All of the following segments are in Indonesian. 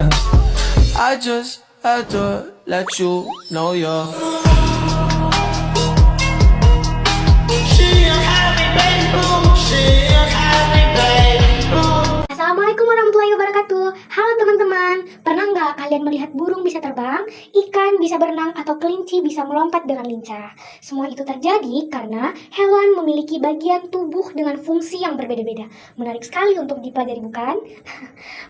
I just had to let you know you're Assalamualaikum warahmatullahi wabarakatuh. Halo teman-teman, pernah nggak kalian melihat burung bisa terbang, ikan bisa berenang, atau kelinci bisa melompat dengan lincah? Semua itu terjadi karena hewan memiliki bagian tubuh dengan fungsi yang berbeda-beda. Menarik sekali untuk dipelajari, bukan?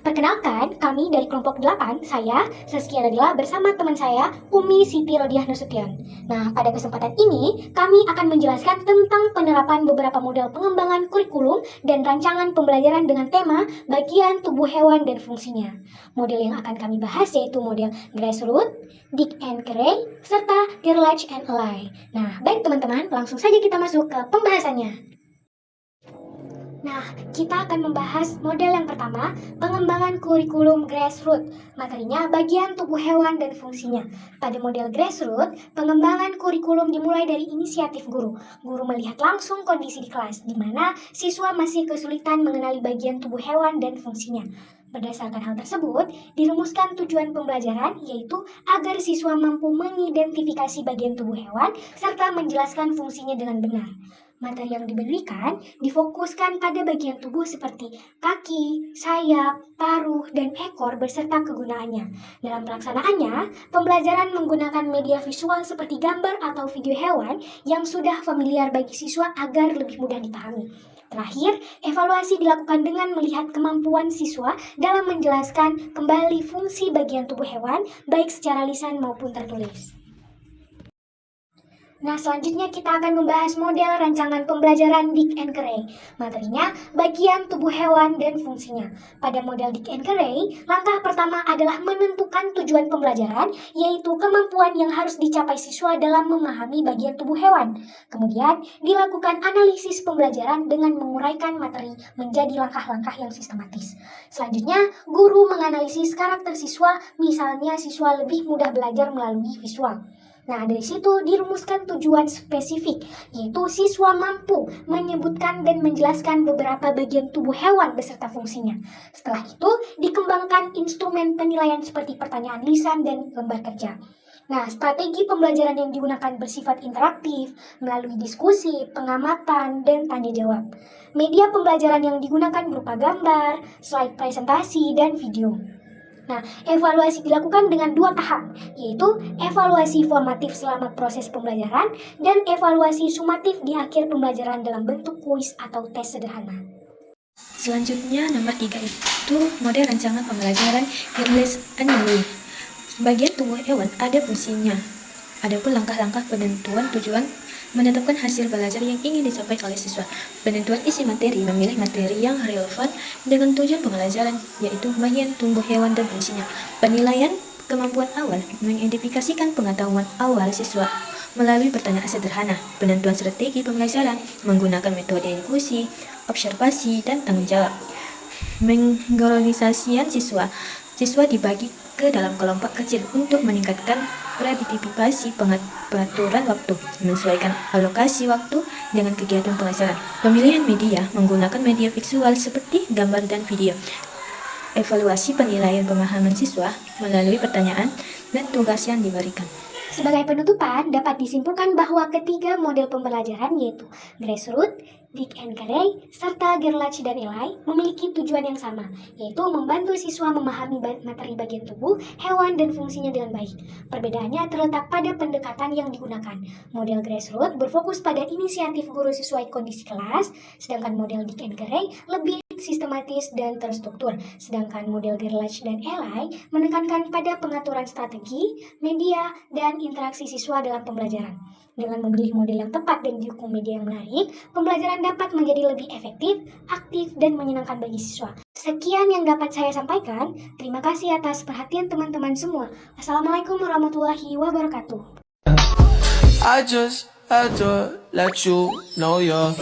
Perkenalkan, kami dari kelompok 8, saya, Saskia Nadila, bersama teman saya, Umi Siti Rodiah Nasution. Nah, pada kesempatan ini, kami akan menjelaskan tentang penerapan beberapa model pengembangan kurikulum dan rancangan pembelajaran dengan tema bagian tubuh hewan dan fungsinya. Model yang akan kami bahas yaitu model Grassroots, Dick and Carey, serta Gerlach and Ally. Nah, baik teman-teman, langsung saja kita masuk ke pembahasannya. Nah, kita akan membahas model yang pertama, pengembangan kurikulum Grassroots. Materinya bagian tubuh hewan dan fungsinya. Pada model Grassroots, pengembangan kurikulum dimulai dari inisiatif guru. Guru melihat langsung kondisi di kelas, di mana siswa masih kesulitan mengenali bagian tubuh hewan dan fungsinya. Berdasarkan hal tersebut, dirumuskan tujuan pembelajaran, yaitu agar siswa mampu mengidentifikasi bagian tubuh hewan serta menjelaskan fungsinya dengan benar. Materi yang diberikan difokuskan pada bagian tubuh seperti kaki, sayap, paruh, dan ekor beserta kegunaannya. Dalam pelaksanaannya, pembelajaran menggunakan media visual seperti gambar atau video hewan yang sudah familiar bagi siswa agar lebih mudah dipahami. Terakhir, evaluasi dilakukan dengan melihat kemampuan siswa dalam menjelaskan kembali fungsi bagian tubuh hewan, baik secara lisan maupun tertulis. Nah, selanjutnya kita akan membahas model rancangan pembelajaran Dick and Carey. Materinya bagian tubuh hewan dan fungsinya. Pada model Dick and Carey, langkah pertama adalah menentukan tujuan pembelajaran, yaitu kemampuan yang harus dicapai siswa dalam memahami bagian tubuh hewan. Kemudian, dilakukan analisis pembelajaran dengan menguraikan materi menjadi langkah-langkah yang sistematis. Selanjutnya, guru menganalisis karakter siswa, misalnya siswa lebih mudah belajar melalui visual. Nah, dari situ dirumuskan tujuan spesifik, yaitu siswa mampu menyebutkan dan menjelaskan beberapa bagian tubuh hewan beserta fungsinya. Setelah itu, dikembangkan instrumen penilaian seperti pertanyaan lisan dan lembar kerja. Nah, strategi pembelajaran yang digunakan bersifat interaktif, melalui diskusi, pengamatan, dan tanya jawab. Media pembelajaran yang digunakan berupa gambar, slide presentasi, dan video. Nah, evaluasi dilakukan dengan dua tahap, yaitu evaluasi formatif selama proses pembelajaran dan evaluasi sumatif di akhir pembelajaran dalam bentuk kuis atau tes sederhana. Selanjutnya, nomor 3 itu model rancangan pembelajaran Gerlach and Ally. Bagian tubuh hewan ada fungsinya. Adapun langkah-langkah penentuan tujuan menetapkan hasil belajar yang ingin dicapai oleh siswa. Penentuan isi materi, memilih materi yang relevan dengan tujuan pembelajaran, yaitu bagian tubuh hewan dan fungsinya. Penilaian kemampuan awal, mengidentifikasikan pengetahuan awal siswa melalui pertanyaan sederhana. Penentuan strategi pembelajaran, menggunakan metode diskusi, observasi, dan tanggung jawab. Mengorganisasikan siswa dibagi ke dalam kelompok kecil untuk meningkatkan produktivitas pengaturan waktu, menyesuaikan alokasi waktu dengan kegiatan pelajaran. Pemilihan media, menggunakan media visual seperti gambar dan video. Evaluasi penilaian pemahaman siswa melalui pertanyaan dan tugas yang diberikan. Sebagai penutupan, dapat disimpulkan bahwa ketiga model pembelajaran yaitu Grassroots, Dick and Carey, serta Gerlach dan Ally memiliki tujuan yang sama, yaitu membantu siswa memahami materi bagian tubuh, hewan, dan fungsinya dengan baik. Perbedaannya terletak pada pendekatan yang digunakan. Model Grassroots berfokus pada inisiatif guru sesuai kondisi kelas, sedangkan model Dick and Carey lebih sistematis dan terstruktur. Sedangkan model Gerlach dan Ally menekankan pada pengaturan strategi, media, dan interaksi siswa dalam pembelajaran. Dengan memilih model yang tepat dan didukung media yang menarik, pembelajaran dapat menjadi lebih efektif, aktif, dan menyenangkan bagi siswa. Sekian yang dapat saya sampaikan. Terima kasih atas perhatian teman-teman semua. Assalamualaikum warahmatullahi wabarakatuh. I just had to let you know you're